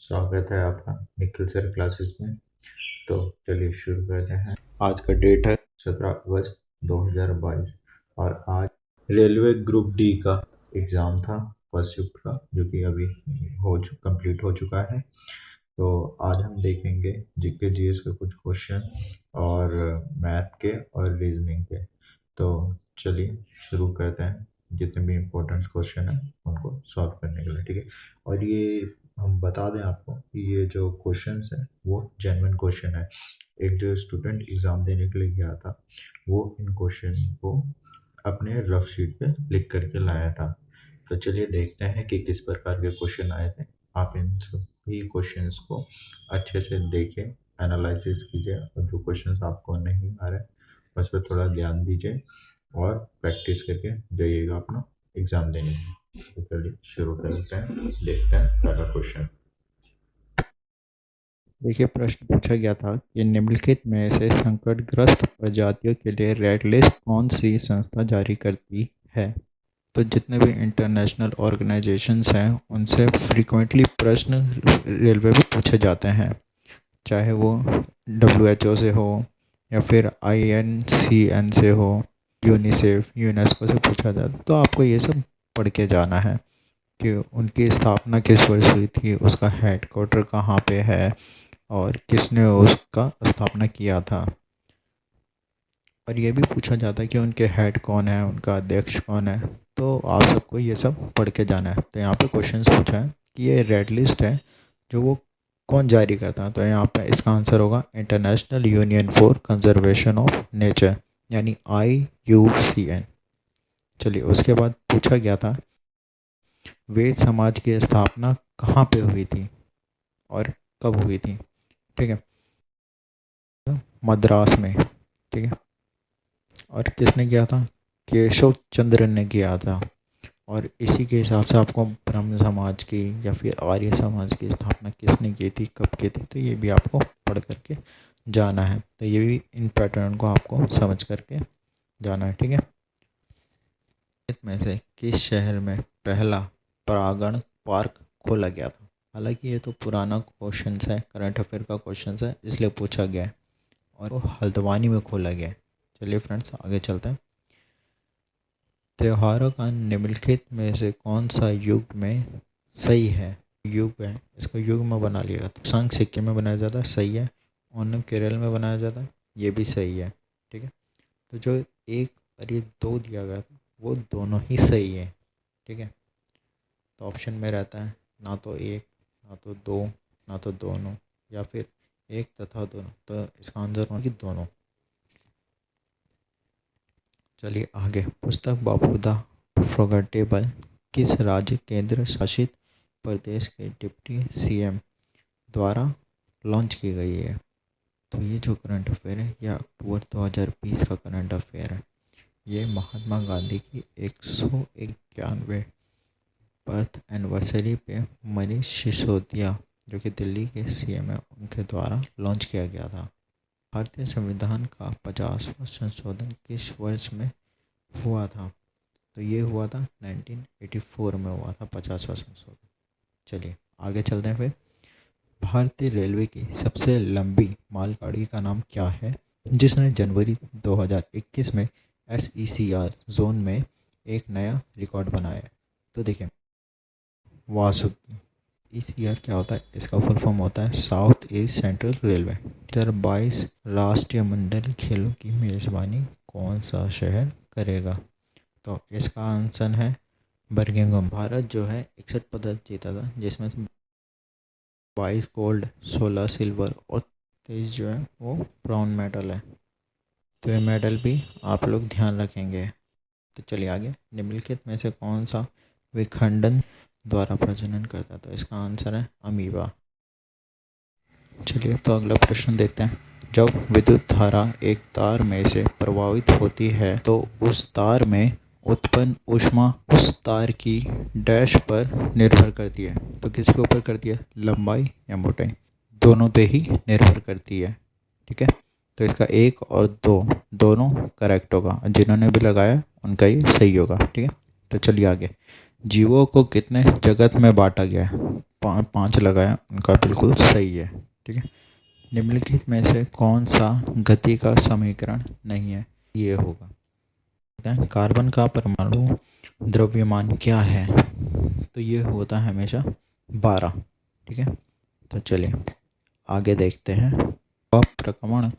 स्वागत है आपका निखिल सर क्लासेस में। तो चलिए शुरू करते हैं। आज का डेट है 17 अगस्त 2022 और आज रेलवे ग्रुप डी का एग्ज़ाम था फर्स्ट शिफ्ट का, जो कि अभी कंप्लीट हो चुका है। तो आज हम देखेंगे जीके जीएस के कुछ क्वेश्चन और मैथ के और रीजनिंग के। तो चलिए शुरू करते हैं जितने भी इम्पोर्टेंट क्वेश्चन हैं उनको सॉल्व करने के लिए, ठीक है। और ये हम बता दें आपको कि ये जो क्वेश्चंस हैं वो जेन्युइन क्वेश्चन है। एक जो स्टूडेंट एग्ज़ाम देने के लिए गया था वो इन क्वेश्चन को अपने रफ शीट पे लिख करके लाया था। तो चलिए देखते हैं कि किस प्रकार के क्वेश्चन आए थे। आप इन सभी क्वेश्चंस को अच्छे से देखें, एनालिसिस कीजिए और जो क्वेश्चंस आपको नहीं आ रहे उस पर थोड़ा ध्यान दीजिए और प्रैक्टिस करके जाइएगा अपना एग्ज़ाम देने में। तो चलिए शुरू करते हैं, देखते हैं पहला क्वेश्चन। देखिए, प्रश्न पूछा गया था कि निम्नलिखित में से संकटग्रस्त प्रजातियों के लिए रेड लिस्ट कौन सी संस्था जारी करती है। तो जितने भी इंटरनेशनल ऑर्गेनाइजेशंस हैं उनसे फ्रीक्वेंटली प्रश्न रेलवे में पूछे जाते हैं, चाहे वो WHO से हो या फिर INCN से हो, यूनिसेफ, यूनेस्को से पूछा जाता है। तो आपको ये सब पढ़ के जाना है कि उनकी स्थापना किस वर्ष हुई थी, उसका हेडक्वार्टर कहाँ पे है और किसने उसका स्थापना किया था। और ये भी पूछा जाता है कि उनके हेड कौन है, उनका अध्यक्ष कौन है। तो आप सबको ये सब पढ़ के जाना है। तो यहाँ पे क्वेश्चंस पूछा है कि ये रेड लिस्ट है जो वो कौन जारी करता है। तो यहाँ पे इसका आंसर होगा international union for conservation of nature, यानी IUCN। चलिए, उसके बाद पूछा गया था वेद समाज की स्थापना कहाँ पे हुई थी और कब हुई थी। ठीक है, मद्रास में। ठीक है, और किसने किया था? केशव चंद्र ने किया था। और इसी के हिसाब से आपको ब्रह्म समाज की या फिर आर्य समाज की स्थापना किसने की थी, कब की थी, तो ये भी आपको पढ़ करके जाना है। तो ये भी इन पैटर्न को आपको समझ करके जाना है। ठीक है, इसमें से किस शहर में पहला परागण पार्क खोला गया था। हालांकि ये तो पुराना क्वेश्चन है, करंट अफेयर का क्वेश्चन है, इसलिए पूछा गया है और वो हल्द्वानी में खोला गया है। चलिए फ्रेंड्स, आगे चलते हैं। त्योहारों का निम्नलिखित में से कौन सा युग में सही है। युग है, इसको युग में बना लिया था। संघ सिक्किम में बनाया जाता है, सही है। ओणम केरल में बनाया जाता है, ये भी सही है। ठीक है, तो जो एक और ये दो दिया गया था वो दोनों ही सही है। ठीक है, तो ऑप्शन में रहता है ना तो एक, ना तो दो, ना तो दोनों, या फिर एक तथा दोनों। तो इसका आंसर होगा कि दोनों। चलिए आगे। पुस्तक बापू द फॉरगेटेबल किस राज्य केंद्र शासित प्रदेश के डिप्टी CM द्वारा लॉन्च की गई है। तो ये जो करंट अफेयर है यह अक्टूबर 2020 का करंट अफेयर है। ये महात्मा गांधी की 191वें बर्थ एनिवर्सरी पे मनीष सिसोदिया, जो कि दिल्ली के CM है, उनके द्वारा लॉन्च किया गया था। भारतीय संविधान का 50वां संशोधन किस वर्ष में हुआ था। तो ये हुआ था 1984 में हुआ था 50वां संशोधन। चलिए आगे चलते हैं फिर। भारतीय रेलवे की सबसे लंबी मालगाड़ी का नाम क्या है जिसने जनवरी 2021 में SECR जोन में एक नया रिकॉर्ड बनाया है। तो देखिए, वासुकी। ECR क्या होता है? इसका फुल फॉर्म होता है साउथ ईस्ट सेंट्रल रेलवे। 2022 राष्ट्रीय मंडल खेलों की मेजबानी कौन सा शहर करेगा। तो इसका आंसर है बर्मिंघम। भारत जो है 61 पदक जीता था, जिसमें से 22 गोल्ड, 16 सिल्वर और 23 जो है वो ब्राउन मेडल है। तो ये मेडल भी आप लोग ध्यान रखेंगे। तो चलिए आगे। निम्नलिखित में से कौन सा विखंडन द्वारा प्रजनन करता है। तो इसका आंसर है अमीबा। चलिए तो अगला प्रश्न देखते हैं। जब विद्युत धारा एक तार में से प्रवाहित होती है तो उस तार में उत्पन्न ऊष्मा उस तार की डैश पर निर्भर करती है। तो किसके ऊपर करती है? लंबाई या मोटाई, दोनों पे ही निर्भर करती है। ठीक है, तो इसका एक और दो दोनों करेक्ट होगा, जिन्होंने भी लगाया उनका ये सही होगा। ठीक है, तो चलिए आगे। जीवों को कितने जगत में बांटा गया है? 5 लगाया, उनका बिल्कुल सही है। ठीक है। निम्नलिखित में से कौन सा गति का समीकरण नहीं है? ये होगा। कार्बन का परमाणु द्रव्यमान क्या है? तो ये होता है हमेशा 12। ठीक है। तो चलिए आगे देखते हैं। वह प्रकरण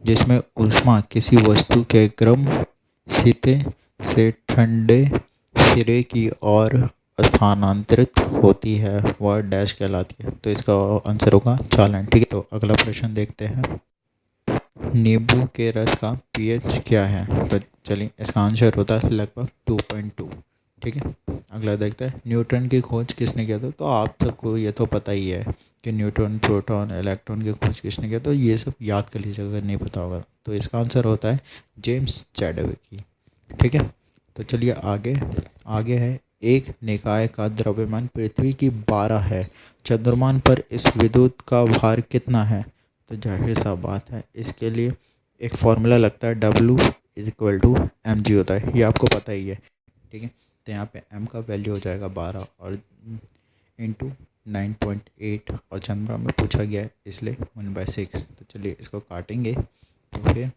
जिसमें ऊष्मा किसी वस्तु के गर्म सिरे से ठंडे सिरे की ओर स्थानांतरित होती है वह डैश कहलाती है। तो इसका आंसर होगा चालन। ठीक है। तो अगला प्रश्न देखते हैं। नींबू के रस का पीएच क्या है? तो चलिए इसका आंसर होता है लगभग 2.2। ठीक है। अगला देखते हैं। न्यूट्रॉन की खोज किसने किया था? तो आप सबको ये तो पता ही है कि न्यूट्रॉन, प्रोटॉन, इलेक्ट्रॉन की खोज किसने किया। तो ये सब याद कर लीजिएगा अगर नहीं पता होगा। तो इसका आंसर होता है जेम्स चैडविक की। ठीक है। तो चलिए आगे आगे है। एक निकाय का द्रव्यमान पृथ्वी की 12 है। चंद्रमा पर इस विद्युत का भार कितना है? तो जाहिर सा बात है इसके लिए एक फॉर्मूला लगता है, W=mg होता है। ये आपको पता ही है। ठीक है। तो यहाँ पे m का वैल्यू हो जाएगा 12 और इंटू 9.8 और चंद्रमा में पूछा गया है इसलिए 1/6। तो चलिए इसको काटेंगे तो फिर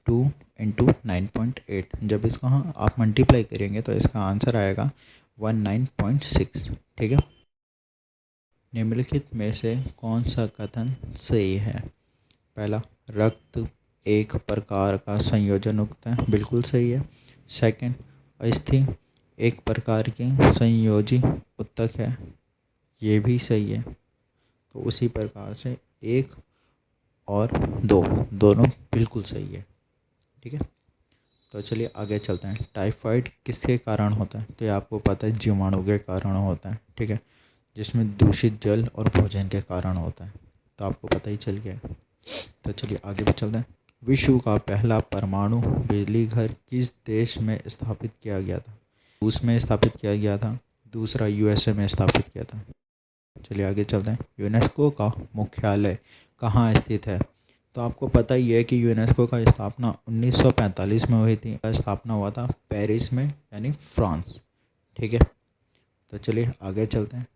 2 इंटू 9.8, जब इसको आप मल्टीप्लाई करेंगे तो इसका आंसर आएगा 19.6। ठीक है। निम्नलिखित में से कौन सा कथन सही है? पहला, रक्त एक प्रकार का संयोजन उत्तक है, बिल्कुल सही है। सेकंड, अस्थि एक प्रकार की संयोजी उत्तक है, ये भी सही है। तो उसी प्रकार से 1 और 2 दोनों बिल्कुल सही है। ठीक है। तो चलिए आगे चलते हैं। टाइफाइड किसके कारण होता है? तो ये आपको पता है जीवाणु के कारण होता है। ठीक है। जिसमें दूषित जल और भोजन के कारण होता है। तो आपको पता ही चल गया। तो चलिए आगे भी चलते हैं। विश्व का पहला परमाणु बिजली घर किस देश में स्थापित किया गया था? रूस में स्थापित किया गया था। दूसरा यूएसए में स्थापित किया था। चलिए आगे चलते हैं। यूनेस्को का मुख्यालय कहाँ स्थित है? तो आपको पता ही है कि यूनेस्को का स्थापना 1945 में हुई थी। स्थापना हुआ था पेरिस में, यानी फ्रांस। ठीक है। तो चलिए आगे चलते हैं।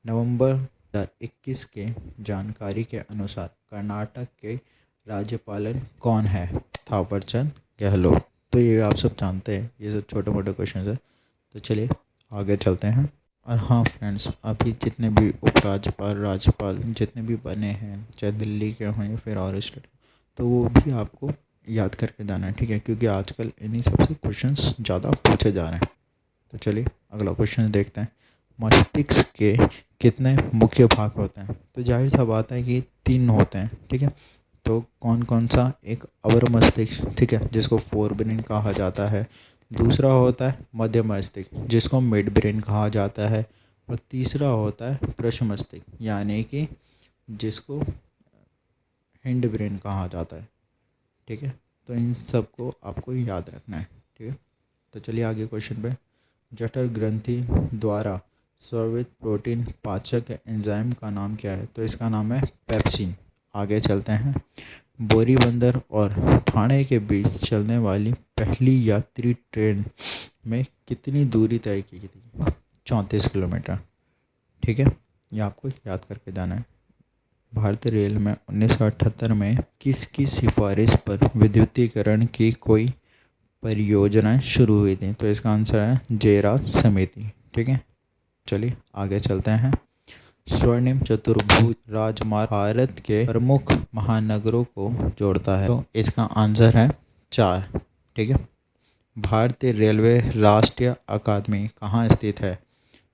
नवंबर 2021 के जानकारी के अनुसार कर्नाटक के राज्यपाल कौन है? थावरचंद गहलोत। तो ये आप सब जानते हैं, ये सब छोटे मोटे क्वेश्चन है। तो चलिए आगे चलते हैं। और हाँ फ्रेंड्स, अभी जितने भी उपराज्यपाल, राज्यपाल जितने भी बने हैं, चाहे दिल्ली के हों या फिर और स्टेट, तो वो भी आपको याद करके जाना है। ठीक है। क्योंकि आजकल इन्हीं सबसे क्वेश्चंस ज़्यादा पूछे जा रहे हैं। तो चलिए अगला क्वेश्चन देखते हैं। मस्तिष्क के कितने मुख्य भाग होते हैं? तो जाहिर सा बात है कि 3 होते हैं। ठीक है। तो कौन कौन सा? एक अवर मस्तिष्क, ठीक है, जिसको फोर ब्रेन कहा जाता है। दूसरा होता है मध्य मस्तिष्क, जिसको मिड ब्रेन कहा जाता है। और तीसरा होता है पृष्ठ मस्तिष्क, यानी कि जिसको हिंड ब्रेन कहा जाता है। ठीक है। तो इन सबको आपको याद रखना है। ठीक है। तो चलिए आगे क्वेश्चन पे। जठर ग्रंथि द्वारा स्रावित प्रोटीन पाचक एंजाइम का नाम क्या है? तो इसका नाम है पेप्सिन। आगे चलते हैं। बोरीबंदर और ठाणे के बीच चलने वाली पहली यात्री ट्रेन में कितनी दूरी तय की थी? 34 किलोमीटर। ठीक है। ये आपको याद करके जाना है। भारतीय रेल में 1978 में किसकी सिफारिश पर विद्युतीकरण की कोई परियोजनाएं शुरू हुई थी? तो इसका आंसर है जयराज समिति। ठीक है। चलिए आगे चलते हैं। स्वर्णिम चतुर्भुज राजमार्ग भारत के प्रमुख महानगरों को जोड़ता है। तो इसका आंसर है 4। ठीक है। भारतीय रेलवे राष्ट्रीय अकादमी कहाँ स्थित है?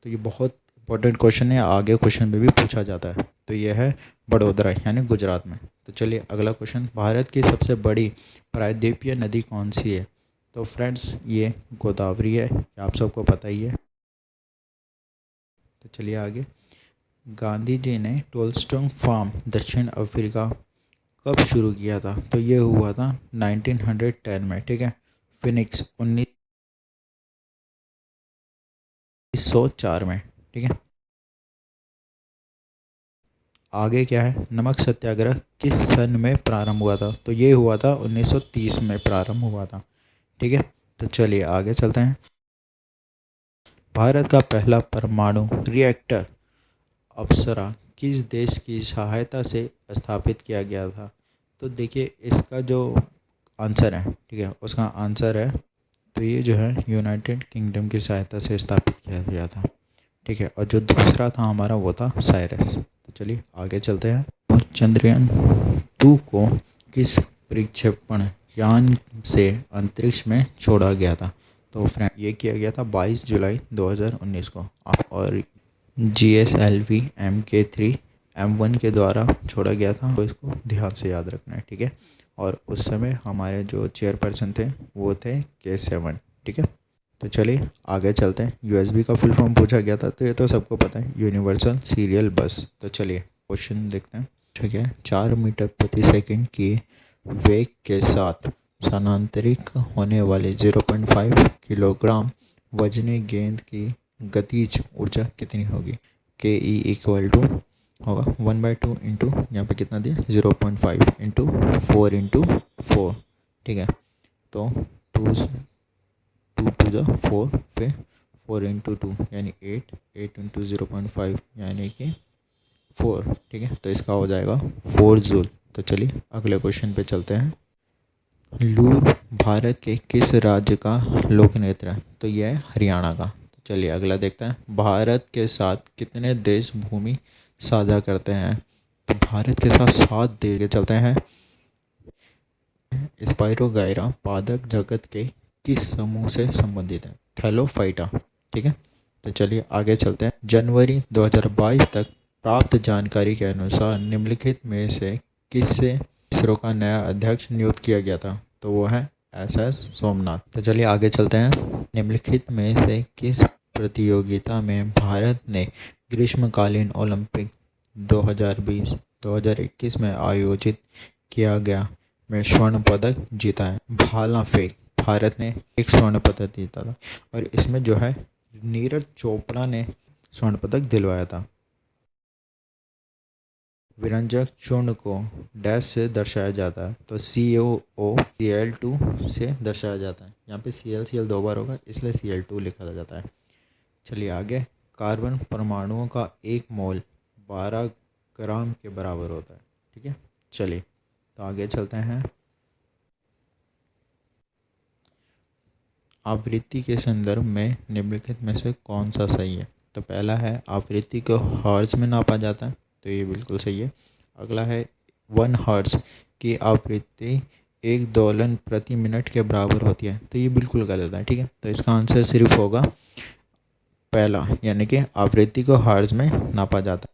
तो ये बहुत इंपॉर्टेंट क्वेश्चन है, आगे क्वेश्चन में भी पूछा जाता है। तो ये है बड़ोदरा, यानी गुजरात में। तो चलिए अगला क्वेश्चन। भारत की सबसे बड़ी प्रायद्वीपीय नदी कौन सी है? तो फ्रेंड्स ये गोदावरी है, आप सबको पता ही है। तो चलिए आगे। गांधी जी ने टोल्स्टॉय फार्म दक्षिण अफ्रीका कब शुरू किया था? तो ये हुआ था 1910 में। ठीक है। फिनिक्स 1904 में। ठीक है। आगे क्या है? नमक सत्याग्रह किस सन में प्रारंभ हुआ था? तो ये हुआ था 1930 में प्रारंभ हुआ था। ठीक है। तो चलिए आगे चलते हैं। भारत का पहला परमाणु रिएक्टर अप्सरा किस देश की सहायता से स्थापित किया गया था? तो देखिए इसका जो आंसर है, ठीक है, उसका आंसर है, तो ये जो है यूनाइटेड किंगडम की सहायता से स्थापित किया गया था, ठीक है। और जो दूसरा था हमारा वो था साइरस। तो चलिए आगे चलते हैं। और चंद्रयान 2 को किस प्रक्षेपण यान से अंतरिक्ष में छोड़ा गया था? तो फ्रेंड ये किया गया था 22 जुलाई 2019 को। और GSLV MK3 M1 के द्वारा छोड़ा गया था, तो इसको ध्यान से याद रखना है, ठीक है। और उस समय हमारे जो चेयरपर्सन थे वो थे K7, ठीक है। तो चलिए आगे चलते हैं। USB का फुल फॉर्म पूछा गया था, तो ये तो सबको पता है, यूनिवर्सल सीरियल बस। तो चलिए क्वेश्चन देखते हैं, ठीक है। 4 मीटर प्रति सेकंड की वेग के साथ स्थानांतरित होने वाले 0.5 किलोग्राम वजनी गेंद की गतिज ऊर्जा कितनी होगी? के ई इक्वल टू होगा 1/2 इंटू यहाँ पे कितना दिया 0.5 इंटू 4 इंटू 4, ठीक है। तो 2 टू ज़ा 4, फिर 4 इंटू 2 यानी 8 इंटू 0.5 यानी कि 4, ठीक है। तो इसका हो जाएगा 4 जूल। तो चलिए अगले क्वेश्चन पे चलते हैं। लूर भारत के किस राज्य का लोक नृत्य है? तो यह है हरियाणा का। तो चलिए अगला देखते हैं। भारत के साथ कितने देश भूमि साझा करते हैं? तो भारत के साथ 7 देश चलते हैं। स्पाइरोगाइरा पादप जगत के किस समूह से संबंधित है? थैलोफाइटा, ठीक है। तो चलिए आगे चलते हैं। जनवरी 2022 तक प्राप्त जानकारी के अनुसार निम्नलिखित में से किससे इसरो का नया अध्यक्ष नियुक्त किया गया था? तो वो है SS सोमनाथ। तो चलिए आगे चलते हैं। निम्नलिखित में से किस प्रतियोगिता में भारत ने ग्रीष्मकालीन ओलंपिक 2020-2021 में आयोजित किया गया में स्वर्ण पदक जीता है? भाला फेंक भारत ने एक स्वर्ण पदक जीता था, और इसमें जो है नीरज चोपड़ा ने स्वर्ण पदक दिलवाया था। विरंजक चूर्ण को डैश से दर्शाया जाता है? तो CaOCl2 से दर्शाया जाता है। यहाँ पे Cl 2 बार होगा, इसलिए Cl2 लिखा जाता है। चलिए आगे। कार्बन परमाणुओं का 1 मोल 12 ग्राम के बराबर होता है, ठीक है। चलिए तो आगे चलते हैं। आवृत्ति के संदर्भ में निम्नलिखित में से कौन सा सही है? तो पहला है आवृत्ति को हर्ट्ज में नापा जाता है, तो ये बिल्कुल सही है। अगला है 1 हर्ट्ज की आवृत्ति 1 दोलन प्रति मिनट के बराबर होती है, तो ये बिल्कुल गलत है, ठीक है। तो इसका आंसर सिर्फ होगा पहला, यानी कि आवृत्ति को हर्ट्ज में नापा जाता